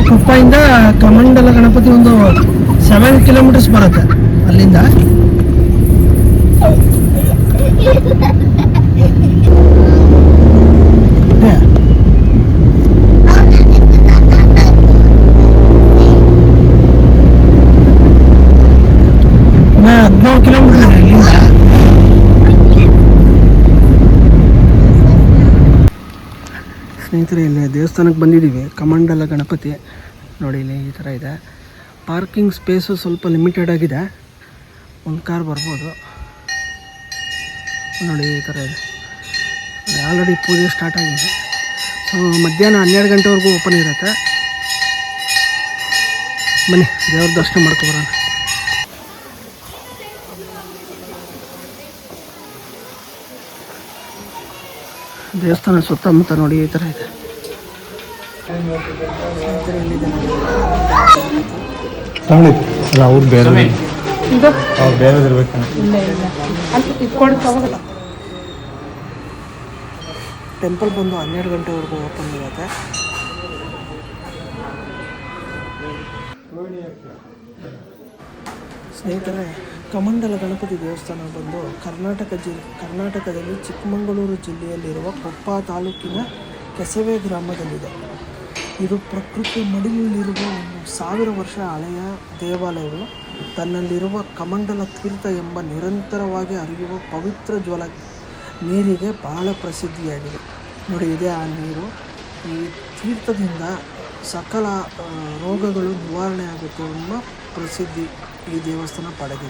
ಕುಪ್ಪದಿಂದ ಕಮಂಡಲ ಗಣಪತಿ ಒಂದು 7 ಕಿಲೋಮೀಟರ್ಸ್ ಬರುತ್ತೆ ಅಲ್ಲಿಂದ. ನಾ 14 ಕಿಲೋಮೀಟರ್ ಇಲ್ಲಿಂದ. ಸ್ನೇಹಿತರೆ, ಇಲ್ಲಿ ದೇವಸ್ಥಾನಕ್ಕೆ ಬಂದಿದ್ದೀವಿ. ಕಮಂಡಲ ಗಣಪತಿ ನೋಡಿ, ಇಲ್ಲಿ ಈ ಥರ ಇದೆ. ಪಾರ್ಕಿಂಗ್ ಸ್ಪೇಸು ಸ್ವಲ್ಪ ಲಿಮಿಟೆಡ್ ಆಗಿದೆ, ಒಂದು ಕಾರ್ ಬರ್ಬೋದು ನೋಡಿ. ಈ ಥರ ಇದೆ. ಆಲ್ರೆಡಿ ಪೂಜೆ ಸ್ಟಾರ್ಟ್ ಆಗಿದೆ. ಸೊ ಮಧ್ಯಾಹ್ನ 12 ಗಂಟೆವರೆಗೂ ಓಪನ್ ಇರುತ್ತೆ. ಬನ್ನಿ ದೇವ್ರ ದರ್ಶನ ಮಾಡ್ಕೊಬರೋಣ. ದೇವಸ್ಥಾನ ಸುತ್ತಮುತ್ತ ನೋಡಿ ಈ ಥರ ಇದೆ. ಅವ್ರು ಬೇರೆ ಟೆಂಪಲ್ ಬಂದು 12 ಗಂಟೆವರೆಗೂ ಓಪನ್ ಇರುತ್ತೆ. ಸ್ನೇಹಿತರೆ, ಕಮಂಡಲ ಗಣಪತಿ ದೇವಸ್ಥಾನ ಬಂದು ಕರ್ನಾಟಕದಲ್ಲಿ ಚಿಕ್ಕಮಗಳೂರು ಜಿಲ್ಲೆಯಲ್ಲಿರುವ ಕೊಪ್ಪ ತಾಲೂಕಿನ ಕೆಸವೆ ಗ್ರಾಮದಲ್ಲಿದೆ. ಇದು ಪ್ರಕೃತಿ ಮಡಿಲಲ್ಲಿರುವ 1000 ವರ್ಷ ಹಳೆಯ ದೇವಾಲಯವು ತನ್ನಲ್ಲಿರುವ ಕಮಂಡಲ ತೀರ್ಥ ಎಂಬ ನಿರಂತರವಾಗಿ ಹರಿಯುವ ಪವಿತ್ರ ಜ್ವಲ ನೀರಿಗೆ ಬಹಳ ಪ್ರಸಿದ್ಧಿಯಾಗಿದೆ. ನೋಡಿ, ಇದೆ ಆ ನೀರು. ಈ ತೀರ್ಥದಿಂದ ಸಕಲ ರೋಗಗಳು ನಿವಾರಣೆ ಆಗುತ್ತೆ ಎಂಬ ಪ್ರಸಿದ್ಧಿ ಈ ದೇವಸ್ಥಾನ ಪಡೆದಿದೆ.